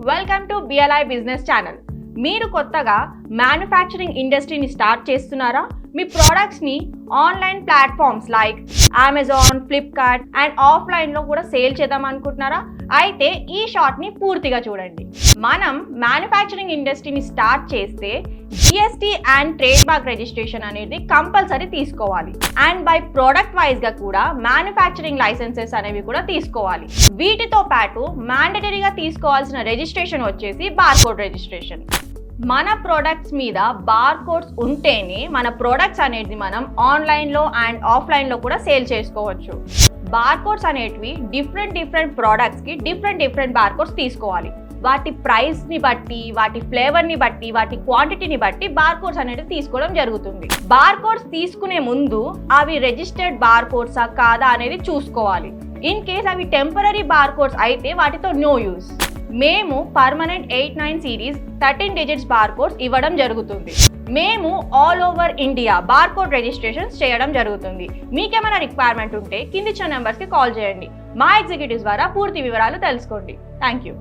Welcome to BLI business channel. మీరు కొత్తగా manufacturing ఇండస్ట్రీని స్టార్ట్ చేస్తున్నారా? మీ ప్రోడక్ట్స్ని online platforms like Amazon, Flipkart and ఆఫ్లైన్లో కూడా సేల్ చేద్దాం అనుకుంటున్నారా? అయితే ఈ షార్ట్ని పూర్తిగా చూడండి. మనం మ్యానుఫ్యాక్చరింగ్ ఇండస్ట్రీని స్టార్ట్ చేస్తే GST and trade mark registration అనేది కంపల్సరీ తీసుకోవాలి. అండ్ బై ప్రోడక్ట్ వైజ్గా కూడా మ్యానుఫ్యాక్చరింగ్ లైసెన్సెస్ అనేవి కూడా తీసుకోవాలి. వీటితో పాటు మ్యాండటరీగా తీసుకోవాల్సిన రిజిస్ట్రేషన్ వచ్చేసి బార్కోడ్ రిజిస్ట్రేషన్. మన ప్రోడక్ట్స్ మీద బార్కోడ్స్ ఉంటేనే మన ప్రోడక్ట్స్ అనేది మనం ఆన్లైన్లో అండ్ ఆఫ్లైన్లో కూడా సేల్ చేసుకోవచ్చు. బార్కోడ్స్ అనేటివి డిఫరెంట్ ప్రోడక్ట్స్కి డిఫరెంట్ బార్కోడ్స్ తీసుకోవాలి. వాటి ప్రైస్ని బట్టి, వాటి ఫ్లేవర్ని బట్టి, వాటి క్వాంటిటీని బట్టి బార్కోడ్స్ అనేది తీసుకోవడం జరుగుతుంది. బార్కోడ్స్ తీసుకునే ముందు అవి రిజిస్టర్డ్ బార్కోడ్సా కాదా అనేది చూసుకోవాలి. ఇన్ కేస్ అవి టెంపరీ బార్కోడ్స్ అయితే వాటితో నో యూజ్. మేము పర్మనెంట్ 89 సిరీస్ 13 డిజిట్స్ బార్కోడ్స్ ఇవ్వడం జరుగుతుంది. మేము all over India barcode registrations చేయడం జరుగుతుంది. మీకేమైనా రిక్వైర్మెంట్ ఉంటే కింది ఇచ్చిన నెంబర్స్కి కాల్ చేయండి. మా ఎగ్జిక్యూటివ్స్ ద్వారా పూర్తి వివరాలు తెలుసుకోండి. Thank you.